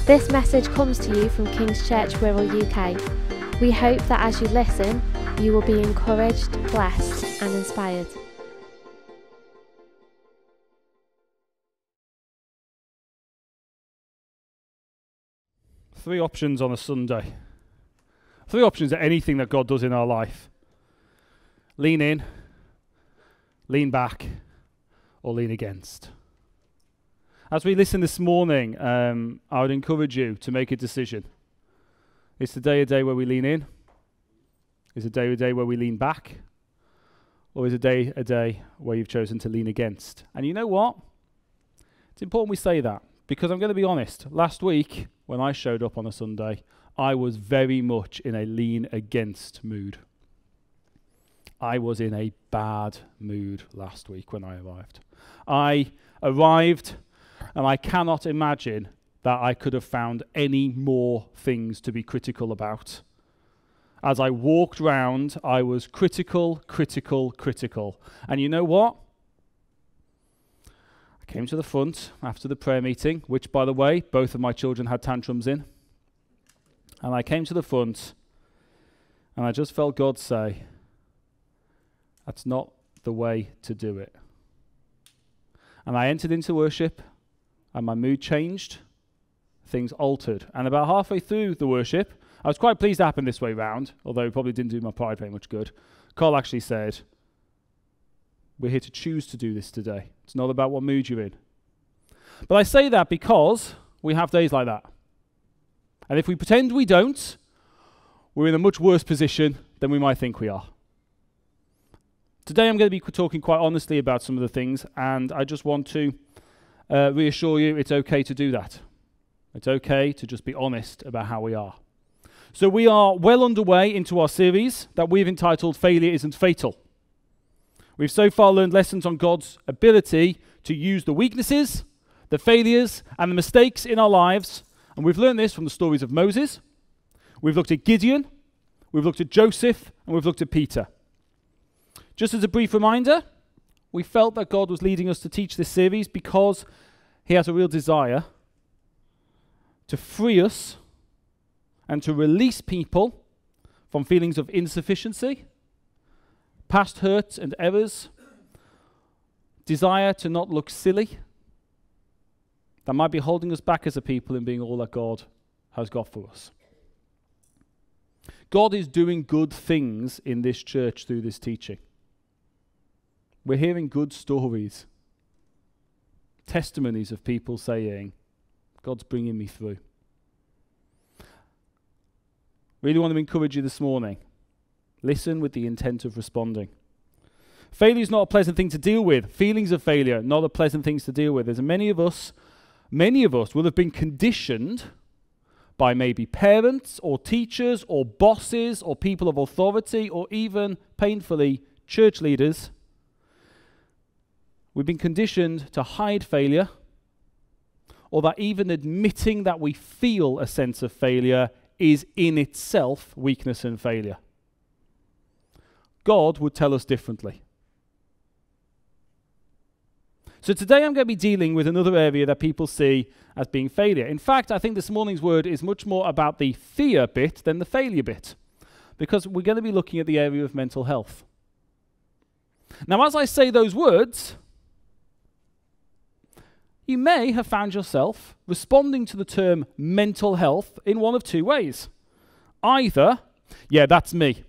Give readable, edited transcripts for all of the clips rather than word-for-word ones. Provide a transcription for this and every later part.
This message comes to you from King's Church Wirral UK. We hope that as you listen, you will be encouraged, blessed and inspired. Three options on a Sunday. Three options at anything that God does in our life. Lean in, lean back, or lean against. As we listen this morning, I would encourage you to make a decision. Is today a day where we lean in? Is today a day where we lean back? Or is a day where you've chosen to lean against? And you know what? It's important we say that, because I'm going to be honest. Last week, when I showed up on a Sunday, I was very much in a lean against mood. I was in a bad mood last week when I arrived. I arrived, and I cannot imagine that I could have found any more things to be critical about. As I walked round, I was critical. And you know what? I came to the front after the prayer meeting, which, by the way, both of my children had tantrums in. And I came to the front, and I just felt God say, that's not the way to do it. And I entered into worship, and my mood changed. Things altered. And about halfway through the worship, I was quite pleased it happened this way round, although it probably didn't do my pride very much good. Carl actually said, we're here to choose to do this today. It's not about what mood you're in. But I say that because we have days like that. And if we pretend we don't, we're in a much worse position than we might think we are. Today I'm going to be talking quite honestly about some of the things, and I just want to reassure you it's okay to do that. It's okay to just be honest about how we are. So we are well underway into our series that we've entitled Failure Isn't Fatal. We've so far learned lessons on God's ability to use the weaknesses, the failures, and the mistakes in our lives. And we've learned this from the stories of Moses. We've looked at Gideon, we've looked at Joseph, and we've looked at Peter. Just as a brief reminder, we felt that God was leading us to teach this series because he has a real desire to free us and to release people from feelings of insufficiency, past hurts and errors, desire to not look silly, that might be holding us back as a people in being all that God has got for us. God is doing good things in this church through this teaching. We're hearing good stories, testimonies of people saying, God's bringing me through. Really want to encourage you this morning. Listen with the intent of responding. Failure is not a pleasant thing to deal with. Feelings of failure, not a pleasant things to deal with. There's many of us will have been conditioned by maybe parents or teachers or bosses or people of authority or even, painfully, church leaders. We've been conditioned to hide failure, or that even admitting that we feel a sense of failure is in itself weakness and failure. God would tell us differently. So today I'm going to be dealing with another area that people see as being failure. In fact, I think this morning's word is much more about the fear bit than the failure bit, because we're going to be looking at the area of mental health. Now, as I say those words, you may have found yourself responding to the term mental health in one of two ways. Either, yeah, that's me.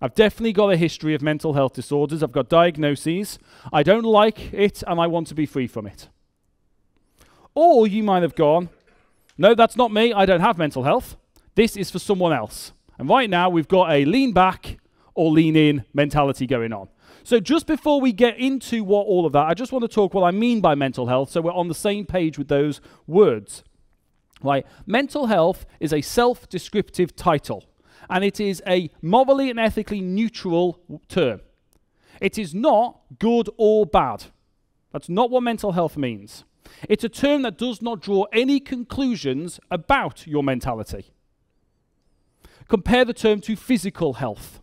I've definitely got a history of mental health disorders. I've got diagnoses. I don't like it and I want to be free from it. Or you might have gone, no, that's not me. I don't have mental health. This is for someone else. And right now we've got a lean back or lean in mentality going on. So just before we get into all of that, I just want to talk what I mean by mental health so we're on the same page with those words. Right? Mental health is a self-descriptive title, and it is a morally and ethically neutral term. It is not good or bad. That's not what mental health means. It's a term that does not draw any conclusions about your mentality. Compare the term to physical health.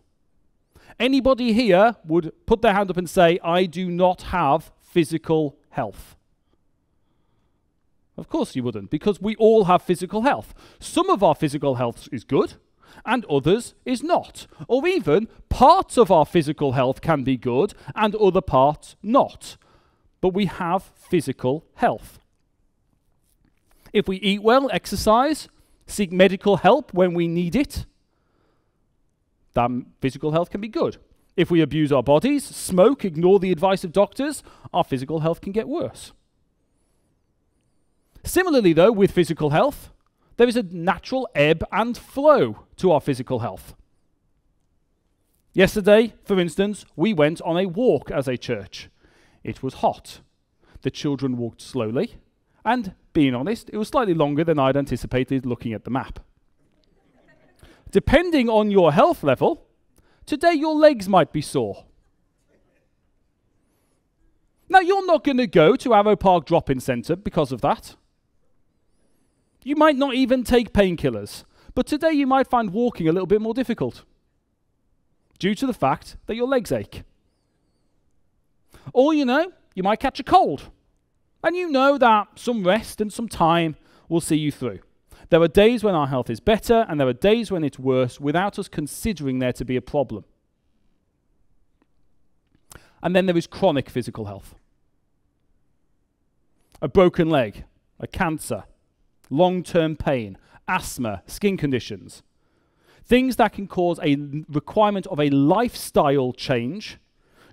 Anybody here would put their hand up and say, I do not have physical health? Of course you wouldn't, because we all have physical health. Some of our physical health is good, and others is not. Or even parts of our physical health can be good, and other parts not. But we have physical health. If we eat well, exercise, seek medical help when we need it, that physical health can be good. If we abuse our bodies, smoke, ignore the advice of doctors, our physical health can get worse. Similarly, though, with physical health, there is a natural ebb and flow to our physical health. Yesterday, for instance, we went on a walk as a church. It was hot. The children walked slowly, and being honest, it was slightly longer than I'd anticipated looking at the map. Depending on your health level, today your legs might be sore. Now, you're not going to go to Arrow Park Drop-In Centre because of that. You might not even take painkillers, but today you might find walking a little bit more difficult due to the fact that your legs ache. Or, you might catch a cold, and you know that some rest and some time will see you through. There are days when our health is better, and there are days when it's worse without us considering there to be a problem. And then there is chronic physical health. A broken leg, a cancer, long-term pain, asthma, skin conditions. Things that can cause a requirement of a lifestyle change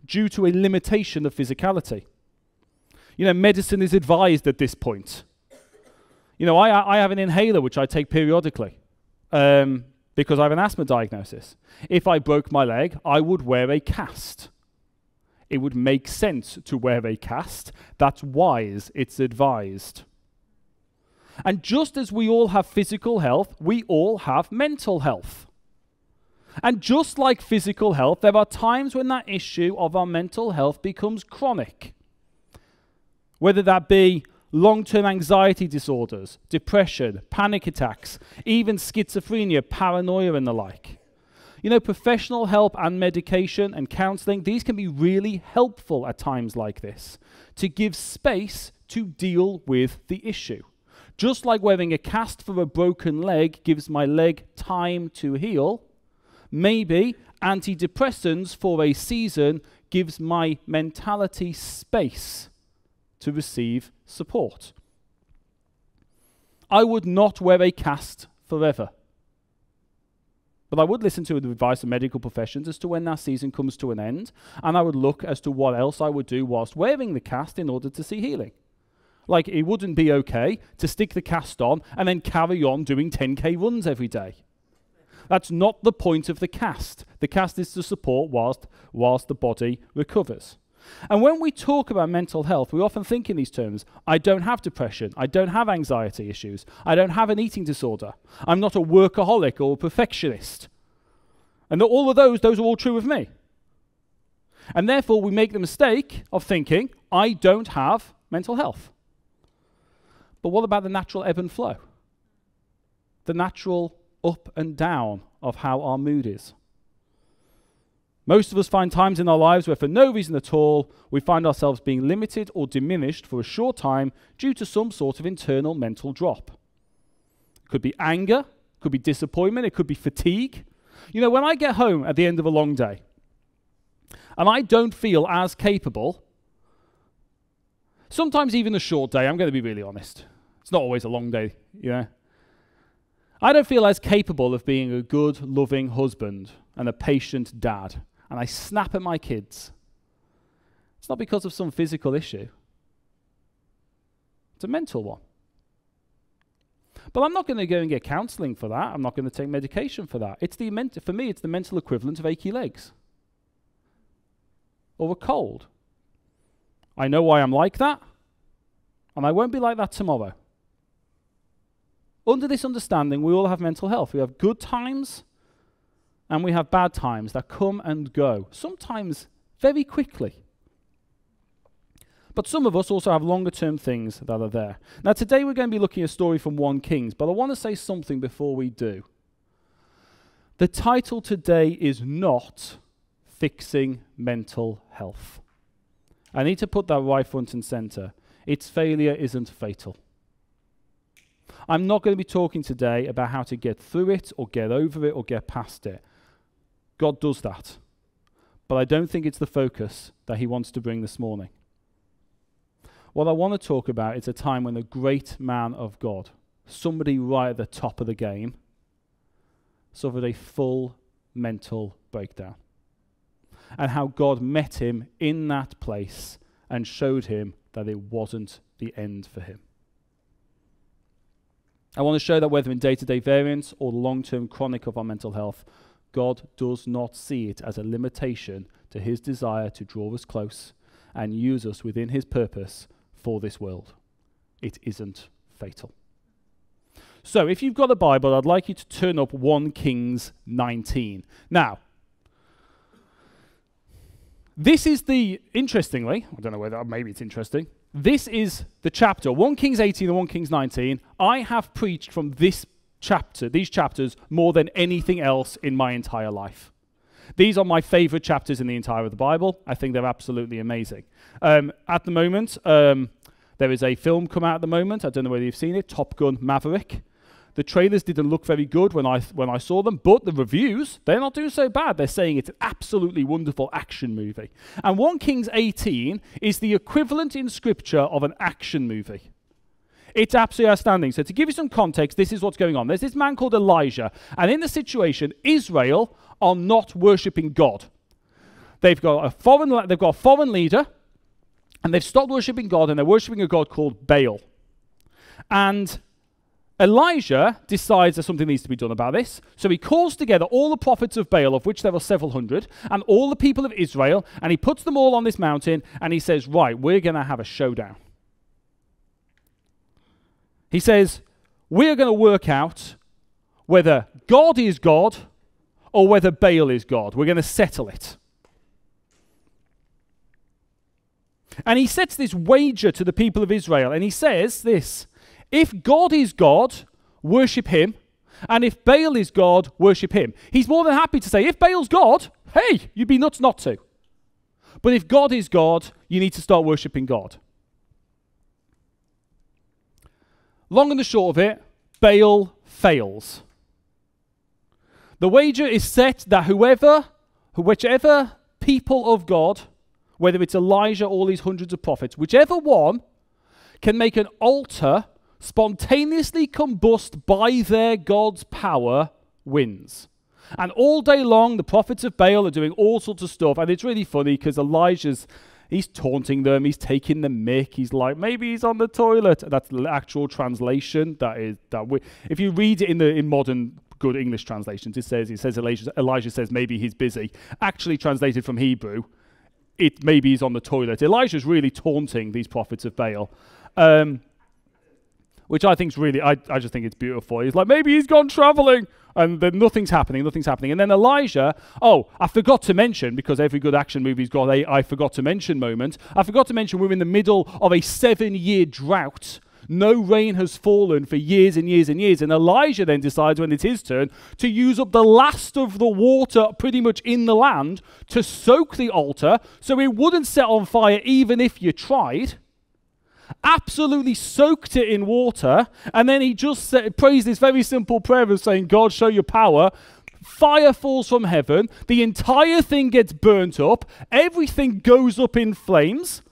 due to a limitation of physicality. Medicine is advised at this point. I have an inhaler which I take periodically because I have an asthma diagnosis. If I broke my leg, I would wear a cast. It would make sense to wear a cast. That's wise. It's advised. And just as we all have physical health, we all have mental health. And just like physical health, there are times when that issue of our mental health becomes chronic. Whether that be long-term anxiety disorders, depression, panic attacks, even schizophrenia, paranoia and the like. Professional help and medication and counseling, these can be really helpful at times like this to give space to deal with the issue. Just like wearing a cast for a broken leg gives my leg time to heal, maybe antidepressants for a season gives my mentality space to receive support. I would not wear a cast forever, but I would listen to the advice of medical professions as to when that season comes to an end, and I would look as to what else I would do whilst wearing the cast in order to see healing. Like, it wouldn't be okay to stick the cast on and then carry on doing 10k runs every day. That's not the point of the cast. The cast is to support whilst the body recovers. And when we talk about mental health, we often think in these terms. I don't have depression. I don't have anxiety issues. I don't have an eating disorder. I'm not a workaholic or a perfectionist. And all of those are all true of me. And therefore, we make the mistake of thinking, I don't have mental health. But what about the natural ebb and flow? The natural up and down of how our mood is. Most of us find times in our lives where for no reason at all, we find ourselves being limited or diminished for a short time due to some sort of internal mental drop. It could be anger, it could be disappointment, it could be fatigue. When I get home at the end of a long day, and I don't feel as capable, sometimes even a short day, I'm going to be really honest. It's not always a long day, I don't feel as capable of being a good, loving husband and a patient dad, and I snap at my kids. It's not because of some physical issue. It's a mental one. But I'm not going to go and get counseling for that. I'm not going to take medication for that. For me, it's the mental equivalent of achy legs or a cold. I know why I'm like that, and I won't be like that tomorrow. Under this understanding, we all have mental health. We have good times, and we have bad times that come and go, sometimes very quickly. But some of us also have longer-term things that are there. Now, today we're going to be looking at a story from 1 Kings, but I want to say something before we do. The title today is not fixing mental health. I need to put that right front and center. Its failure isn't fatal. I'm not going to be talking today about how to get through it or get over it or get past it. God does that. But I don't think it's the focus that he wants to bring this morning. What I want to talk about is a time when a great man of God, somebody right at the top of the game, suffered a full mental breakdown. And how God met him in that place and showed him that it wasn't the end for him. I want to show that whether in day-to-day variance or the long-term chronic of our mental health, God does not see it as a limitation to his desire to draw us close and use us within his purpose for this world. It isn't fatal. So if you've got a Bible, I'd like you to turn up 1 Kings 19. Now, this is interestingly, I don't know whether, maybe it's interesting, this is the chapter, 1 Kings 18 and 1 Kings 19. I have preached from these chapters, more than anything else in my entire life. These are my favorite chapters in the entire of the Bible. I think they're absolutely amazing. At the moment, there is a film come out at the moment. I don't know whether you've seen it, Top Gun Maverick. The trailers didn't look very good when I saw them, but the reviews, they're not doing so bad. They're saying it's an absolutely wonderful action movie. And 1 Kings 18 is the equivalent in Scripture of an action movie. It's absolutely outstanding. So to give you some context, this is what's going on. There's this man called Elijah, and in the situation, Israel are not worshipping God. They've got a foreign leader, and they've stopped worshipping God, and they're worshipping a god called Baal. And Elijah decides that something needs to be done about this. So he calls together all the prophets of Baal, of which there were several hundred, and all the people of Israel, and he puts them all on this mountain, and he says, right, we're going to have a showdown. He says, we're going to work out whether God is God or whether Baal is God. We're going to settle it. And he sets this wager to the people of Israel, and he says this: if God is God, worship him, and if Baal is God, worship him. He's more than happy to say, if Baal's God, hey, you'd be nuts not to. But if God is God, you need to start worshipping God. Long and the short of it, Baal fails. The wager is set that whichever people of God, whether it's Elijah or all these hundreds of prophets, whichever one can make an altar spontaneously combust by their God's power, wins. And all day long, the prophets of Baal are doing all sorts of stuff, and it's really funny because he's taunting them, he's taking the mick, he's like, maybe he's on the toilet. That's the actual translation. If you read it in modern good English translations, it says Elijah says maybe he's busy. Actually translated from Hebrew, maybe he's on the toilet. Elijah's really taunting these prophets of Baal. Which I think is really, I just think it's beautiful. He's like, maybe he's gone traveling, and then nothing's happening. And then Elijah, I forgot to mention, because every good action movie's got a I forgot to mention moment. I forgot to mention we're in the middle of a 7-year drought. No rain has fallen for years and years and years. And Elijah then decides when it's his turn to use up the last of the water pretty much in the land to soak the altar so it wouldn't set on fire even if you tried. Absolutely soaked it in water, and then he just prays this very simple prayer of saying, God, show your power. Fire falls from heaven, the entire thing gets burnt up, everything goes up in flames,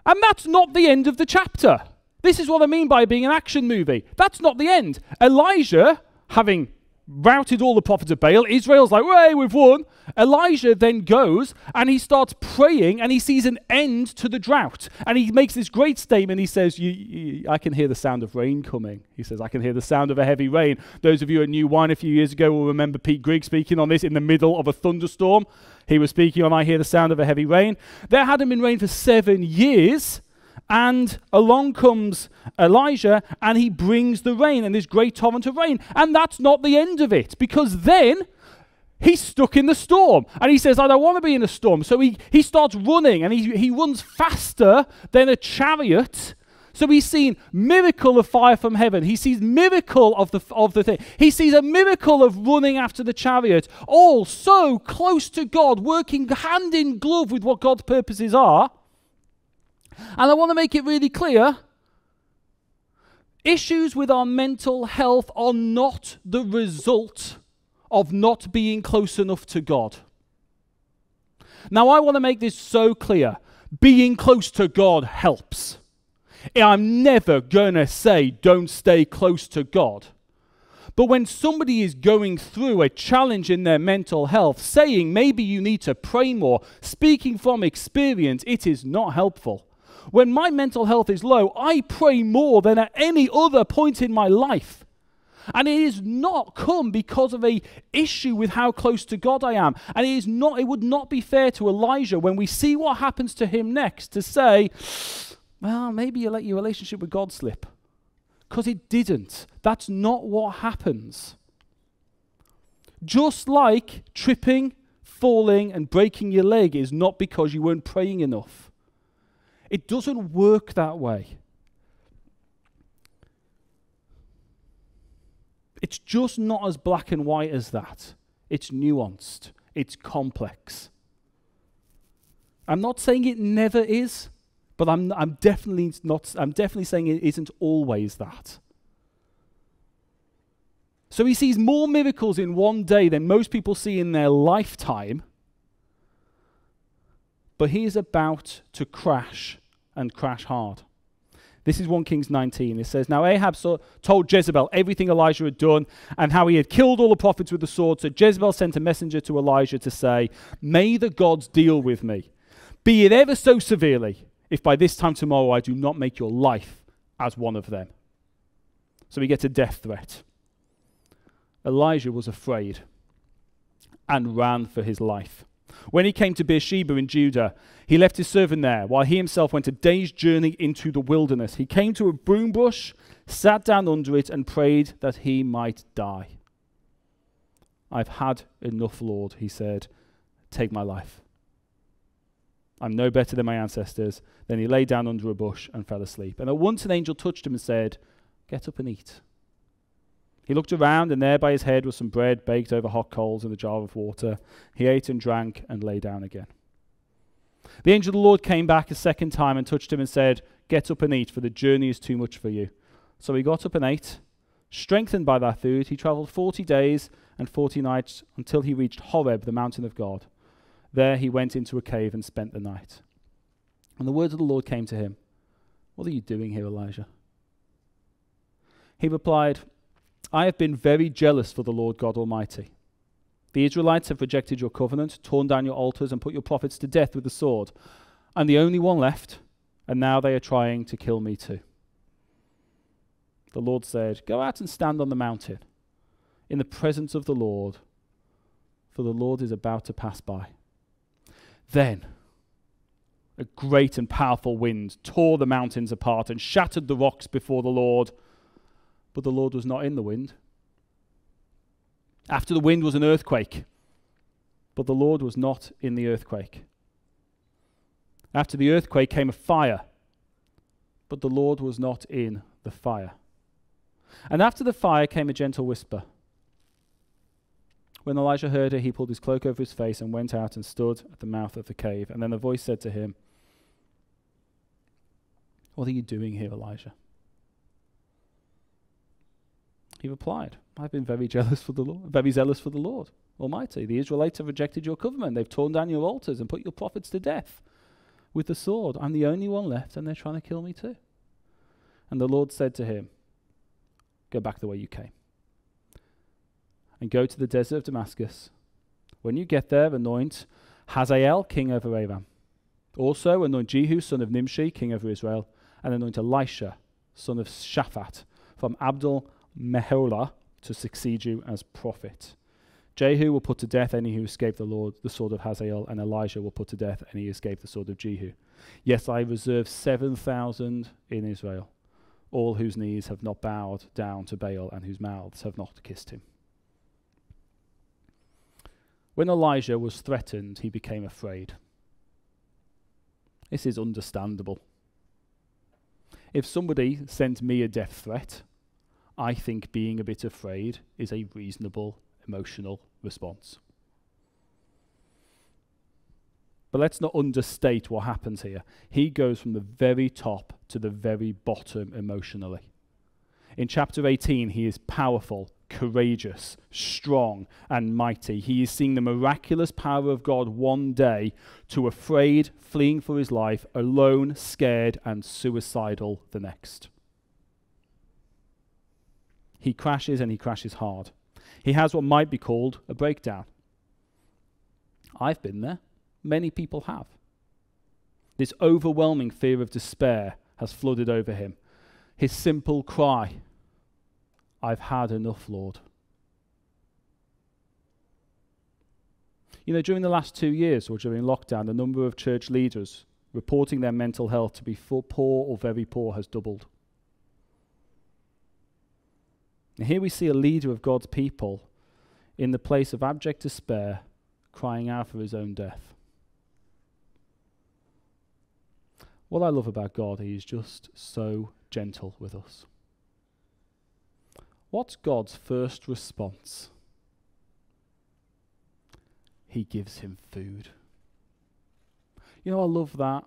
and that's not the end of the chapter. This is what I mean by being an action movie. That's not the end. Elijah, having routed all the prophets of Baal, Israel's like, hey, we've won. Elijah then goes and he starts praying and he sees an end to the drought. And he makes this great statement. He says, I can hear the sound of rain coming. He says, I can hear the sound of a heavy rain. Those of you at New Wine a few years ago will remember Pete Grigg speaking on this in the middle of a thunderstorm. He was speaking on, I hear the sound of a heavy rain. There hadn't been rain for 7 years. And along comes Elijah and he brings the rain and this great torrent of rain. And that's not the end of it, because then he's stuck in the storm. And he says, I don't want to be in a storm. So he starts running, and he runs faster than a chariot So he's seen miracle of fire from heaven. He sees miracle of the thing. He sees a miracle of running after the chariot, all so close to God, working hand in glove with what God's purposes are. And I want to make it really clear, issues with our mental health are not the result of not being close enough to God. Now, I want to make this so clear. Being close to God helps. I'm never going to say don't stay close to God. But when somebody is going through a challenge in their mental health, saying maybe you need to pray more, speaking from experience, it is not helpful. When my mental health is low, I pray more than at any other point in my life. And it is not come because of an issue with how close to God I am. And it would not be fair to Elijah when we see what happens to him next to say, well, maybe you let your relationship with God slip. Because it didn't. That's not what happens. Just like tripping, falling, and breaking your leg is not because you weren't praying enough. It doesn't work that way. It's just not as black and white as that. It's nuanced. It's complex. I'm not saying it never is, but I'm definitely saying it isn't always that. So he sees more miracles in one day than most people see in their lifetime. But he is about to crash, and crash hard. This is 1 Kings 19. It says, now Ahab told Jezebel everything Elijah had done and how he had killed all the prophets with the sword. So Jezebel sent a messenger to Elijah to say, may the gods deal with me, be it ever so severely, if by this time tomorrow I do not make your life as one of them. So he gets a death threat. Elijah was afraid and ran for his life. When he came to Beersheba in Judah, he left his servant there, while he himself went a day's journey into the wilderness. He came to a broom bush, sat down under it, and prayed that he might die. I've had enough, Lord, he said. Take my life. I'm no better than my ancestors. Then he lay down under a bush and fell asleep. And at once an angel touched him and said, get up and eat. He looked around, and there by his head was some bread baked over hot coals and a jar of water. He ate and drank and lay down again. The angel of the Lord came back a second time and touched him and said, get up and eat, for the journey is too much for you. So he got up and ate. Strengthened by that food, he traveled 40 days and 40 nights until he reached Horeb, the mountain of God. There he went into a cave and spent the night. And the words of the Lord came to him, what are you doing here, Elijah? He replied, I have been very jealous for the Lord God Almighty. The Israelites have rejected your covenant, torn down your altars, and put your prophets to death with the sword. I'm the only one left, and now they are trying to kill me too. The Lord said, go out and stand on the mountain in the presence of the Lord, for the Lord is about to pass by. Then a great and powerful wind tore the mountains apart and shattered the rocks before the Lord. But the Lord was not in the wind. After the wind was an earthquake, but the Lord was not in the earthquake. After the earthquake came a fire, but the Lord was not in the fire. And after the fire came a gentle whisper. When Elijah heard it, he pulled his cloak over his face and went out and stood at the mouth of the cave. And then a voice said to him, what are you doing here, Elijah? He replied, I've been very jealous for the Lord, very zealous for the Lord Almighty. The Israelites have rejected your covenant. They've torn down your altars and put your prophets to death with the sword. I'm the only one left, and they're trying to kill me too. And the Lord said to him, go back the way you came and go to the desert of Damascus. When you get there, anoint Hazael king over Aram. Also anoint Jehu son of Nimshi king over Israel, and anoint Elisha son of Shaphat from Abdul Meholah to succeed you as prophet. Jehu will put to death any who escape the sword of Hazael, and Elijah will put to death any who escape the sword of Jehu. Yes, I reserve 7,000 in Israel, all whose knees have not bowed down to Baal and whose mouths have not kissed him. When Elijah was threatened, he became afraid. This is understandable. If somebody sent me a death threat, I think being a bit afraid is a reasonable emotional response. But let's not understate what happens here. He goes from the very top to the very bottom emotionally. In chapter 18, he is powerful, courageous, strong, and mighty. He is seeing the miraculous power of God one day to afraid, fleeing for his life, alone, scared, and suicidal the next. He crashes, and he crashes hard. He has what might be called a breakdown. I've been there. Many people have. This overwhelming fear of despair has flooded over him. His simple cry, "I've had enough, Lord." You know, during the last 2 years, or during lockdown, the number of church leaders reporting their mental health to be poor or very poor has doubled. And here we see a leader of God's people in the place of abject despair, crying out for his own death. What I love about God, he is just so gentle with us. What's God's first response? He gives him food. You know, I love that.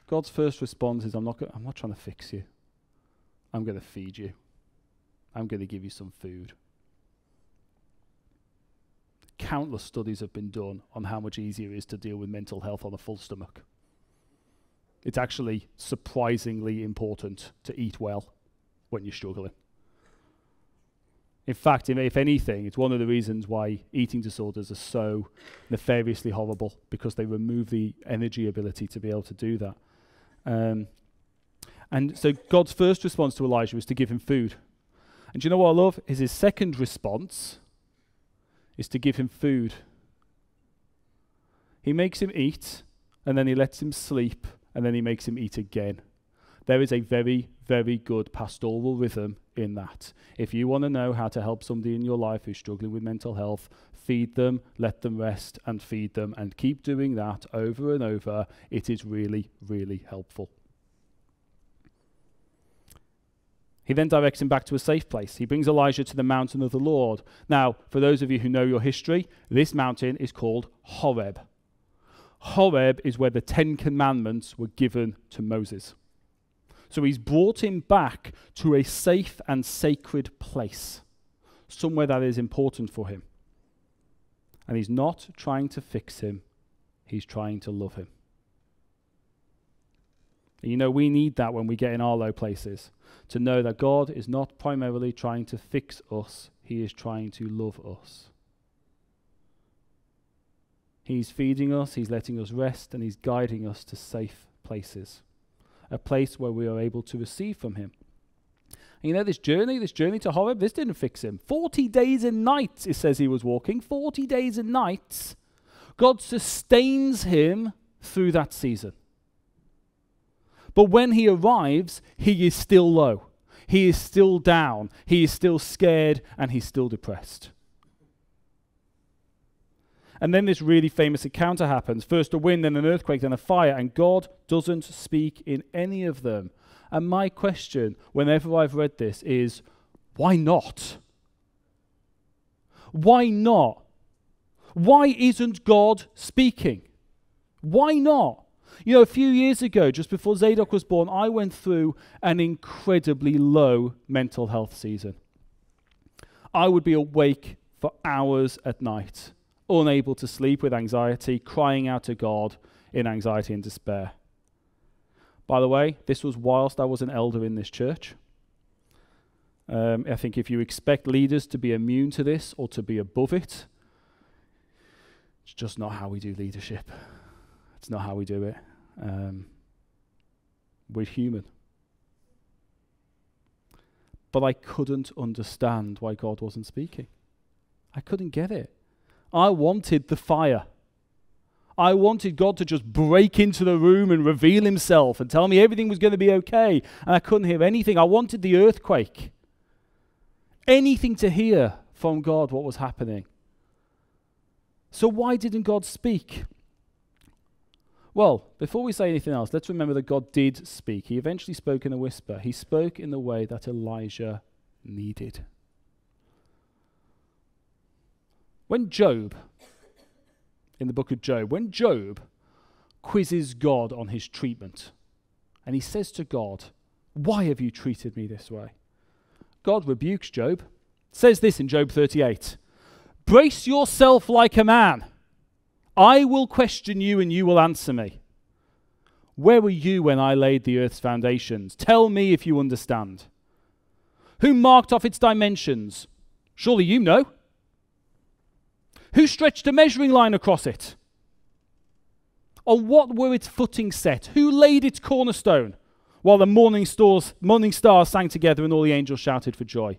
God's first response is, I'm not trying to fix you. I'm going to feed you. I'm going to give you some food. Countless studies have been done on how much easier it is to deal with mental health on a full stomach. It's actually surprisingly important to eat well when you're struggling. In fact, if anything, it's one of the reasons why eating disorders are so nefariously horrible, because they remove the energy ability to be able to do that. And so God's first response to Elijah was to give him food. And do you know what I love? Is his second response is to give him food. He makes him eat, and then he lets him sleep, and then he makes him eat again. There is a very, very good pastoral rhythm in that. If you want to know how to help somebody in your life who's struggling with mental health, feed them, let them rest, and feed them, and keep doing that over and over. It is really, really helpful. He then directs him back to a safe place. He brings Elijah to the mountain of the Lord. Now, for those of you who know your history, this mountain is called Horeb. Horeb is where the 10 Commandments were given to Moses. So he's brought him back to a safe and sacred place, somewhere that is important for him. And he's not trying to fix him, he's trying to love him. And you know, we need that when we get in our low places, to know that God is not primarily trying to fix us, he is trying to love us. He's feeding us, he's letting us rest, and he's guiding us to safe places. A place where we are able to receive from him. And you know, this journey to Horeb, this didn't fix him. 40 days and nights, it says he was walking. 40 days and nights. God sustains him through that season. But when he arrives, he is still low. He is still down. He is still scared, and he's still depressed. And then this really famous encounter happens. First a wind, then an earthquake, then a fire, and God doesn't speak in any of them. And my question, whenever I've read this, is, why not? Why not? Why isn't God speaking? Why not? You know, a few years ago, just before Zadok was born, I went through an incredibly low mental health season. I would be awake for hours at night, unable to sleep with anxiety, crying out to God in anxiety and despair. By the way, this was whilst I was an elder in this church. I think if you expect leaders to be immune to this or to be above it, it's just not how we do leadership. It's not how we do it. We're human. But I couldn't understand why God wasn't speaking. I couldn't get it. I wanted the fire. I wanted God to just break into the room and reveal himself and tell me everything was going to be okay. And I couldn't hear anything. I wanted the earthquake. Anything to hear from God what was happening. So why didn't God speak? Well, before we say anything else, let's remember that God did speak. He eventually spoke in a whisper. He spoke in the way that Elijah needed. When Job, in the book of Job, when Job quizzes God on his treatment, and he says to God, "Why have you treated me this way?" God rebukes Job, says this in Job 38, "Brace yourself like a man. I will question you and you will answer me. Where were you when I laid the earth's foundations? Tell me if you understand. Who marked off its dimensions? Surely you know. Who stretched a measuring line across it? On what were its footings set? Who laid its cornerstone? While the morning stars sang together and all the angels shouted for joy.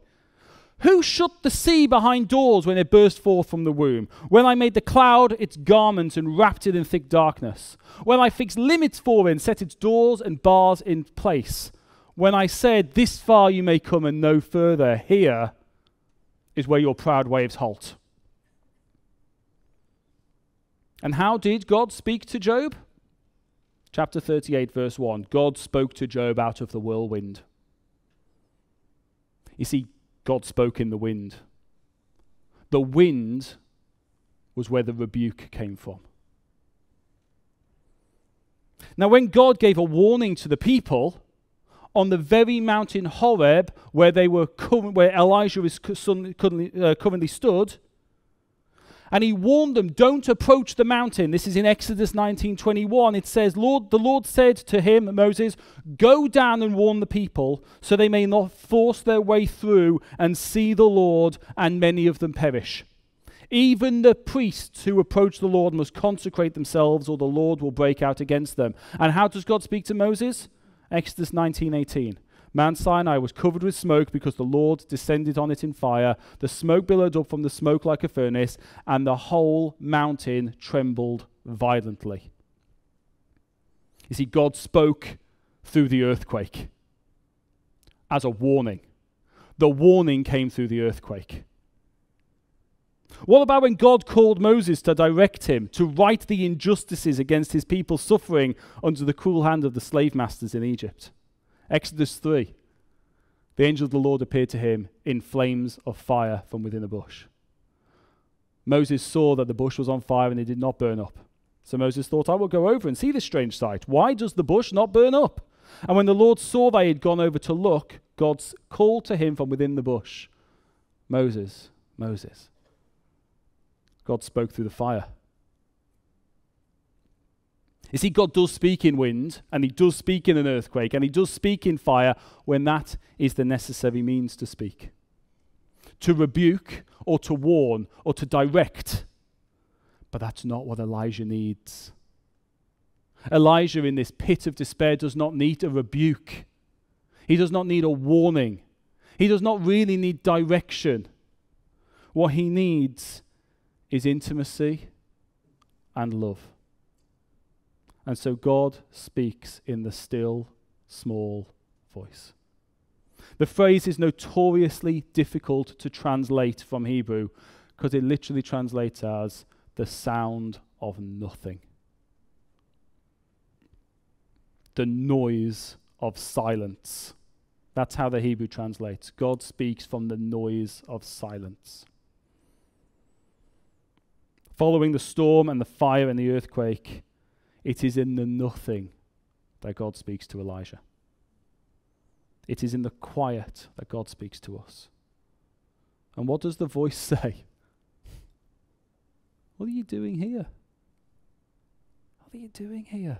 Who shut the sea behind doors when it burst forth from the womb? When I made the cloud its garment and wrapped it in thick darkness? When I fixed limits for it and set its doors and bars in place? When I said, this far you may come and no further, here is where your proud waves halt. And how did God speak to Job? Chapter 38, verse 1. God spoke to Job out of the whirlwind. You see, God spoke in the wind. The wind was where the rebuke came from. Now, when God gave a warning to the people on the very mountain Horeb, where Elijah is currently stood, and he warned them, don't approach the mountain. This is in Exodus 19:21. It says, the Lord said to him, Moses, go down and warn the people, so they may not force their way through and see the Lord, and many of them perish. Even the priests who approach the Lord must consecrate themselves, or the Lord will break out against them. And how does God speak to Moses? Exodus 19:18. Mount Sinai was covered with smoke because the Lord descended on it in fire. The smoke billowed up from the smoke like a furnace, and the whole mountain trembled violently. You see, God spoke through the earthquake as a warning. The warning came through the earthquake. What about when God called Moses to direct him, to right the injustices against his people suffering under the cruel hand of the slave masters in Egypt? Exodus 3. The angel of the Lord appeared to him in flames of fire from within a bush. Moses saw that the bush was on fire and it did not burn up. So Moses thought, I will go over and see this strange sight. Why does the bush not burn up? And when the Lord saw that he had gone over to look, God called to him from within the bush, Moses, Moses. God spoke through the fire. You see, God does speak in wind, and he does speak in an earthquake, and he does speak in fire when that is the necessary means to speak. To rebuke, or to warn, or to direct. But that's not what Elijah needs. Elijah, in this pit of despair, does not need a rebuke. He does not need a warning. He does not really need direction. What he needs is intimacy and love. And so God speaks in the still, small voice. The phrase is notoriously difficult to translate from Hebrew because it literally translates as the sound of nothing. The noise of silence. That's how the Hebrew translates. God speaks from the noise of silence. Following the storm and the fire and the earthquake, it is in the nothing that God speaks to Elijah. It is in the quiet that God speaks to us. And what does the voice say? What are you doing here? What are you doing here?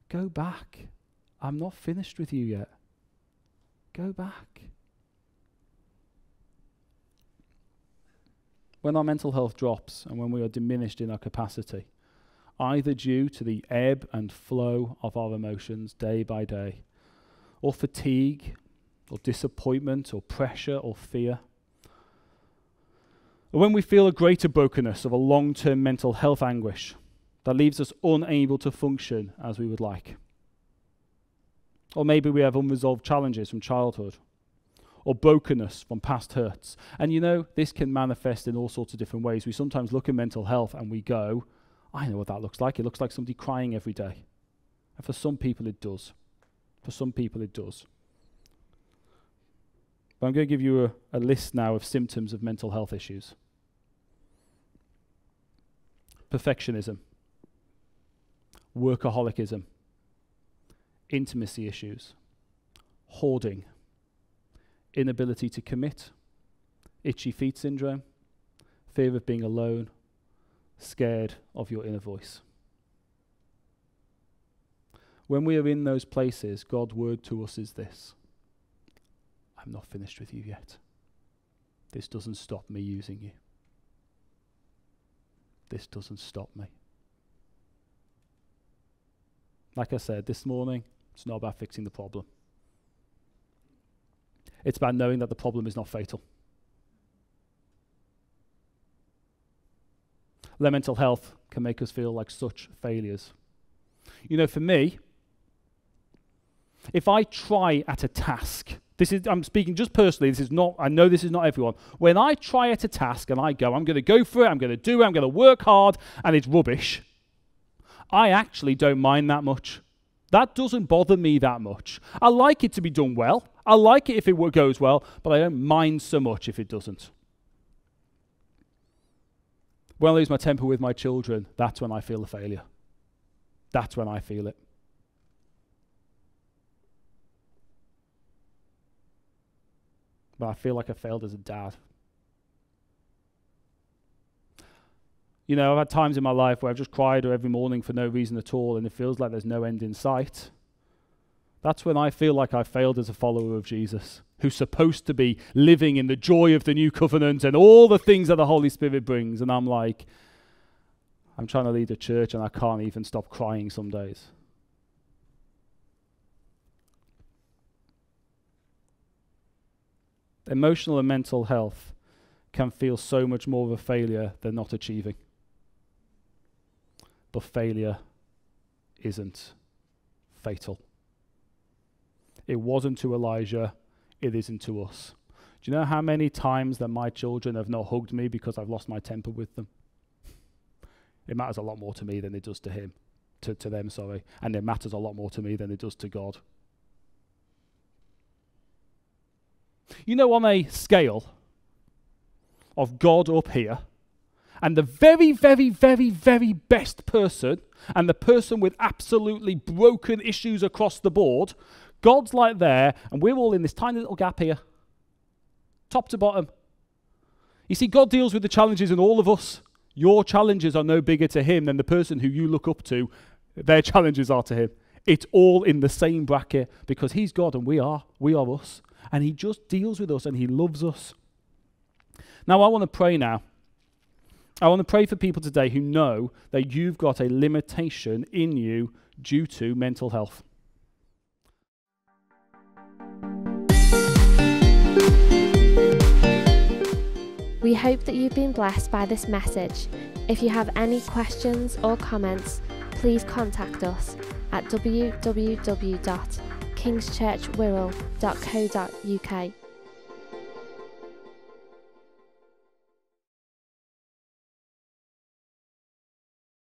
Go back. I'm not finished with you yet. Go back. When our mental health drops and when we are diminished in our capacity, either due to the ebb and flow of our emotions day by day, or fatigue, or disappointment, or pressure, or fear, or when we feel a greater brokenness of a long-term mental health anguish that leaves us unable to function as we would like, or maybe we have unresolved challenges from childhood, or brokenness from past hurts. And you know, this can manifest in all sorts of different ways. We sometimes look at mental health and we go, I know what that looks like. It looks like somebody crying every day. And for some people it does. For some people it does. But I'm going to give you a list now of symptoms of mental health issues. Perfectionism, workaholicism, intimacy issues, hoarding, inability to commit, itchy feet syndrome, fear of being alone, scared of your inner voice. When we are in those places, God's word to us is this: I'm not finished with you yet. This doesn't stop me using you. This doesn't stop me. Like I said this morning, it's not about fixing the problem. It's about knowing that the problem is not fatal. Low mental health can make us feel like such failures. You know, for me, if I try at a task, I'm speaking just personally, I know this is not everyone. When I try at a task and I'm going to go for it, I'm going to do it, I'm going to work hard, and it's rubbish, I actually don't mind that much. That doesn't bother me that much. I like it to be done well. I like it if it goes well, but I don't mind so much if it doesn't. When I lose my temper with my children, that's when I feel a failure. That's when I feel it. But I feel like I failed as a dad. You know, I've had times in my life where I've just cried every morning for no reason at all, and it feels like there's no end in sight. That's when I feel like I failed as a follower of Jesus, who's supposed to be living in the joy of the new covenant and all the things that the Holy Spirit brings. And I'm like, I'm trying to lead a church and I can't even stop crying some days. Emotional and mental health can feel so much more of a failure than not achieving. But failure isn't fatal. It wasn't to Elijah, it isn't to us. Do you know how many times that my children have not hugged me because I've lost my temper with them? It matters a lot more to me than it does to them, and it matters a lot more to me than it does to God. You know, on a scale of God up here, and the very, very, very, very best person, and the person with absolutely broken issues across the board, God's like there, and we're all in this tiny little gap here, top to bottom. You see, God deals with the challenges in all of us. Your challenges are no bigger to him than the person who you look up to, their challenges are to him. It's all in the same bracket because he's God and we are us. And he just deals with us and he loves us. Now I want to pray now. I want to pray for people today who know that you've got a limitation in you due to mental health. We hope that you've been blessed by this message. If you have any questions or comments, please contact us at www.kingschurchwirral.co.uk.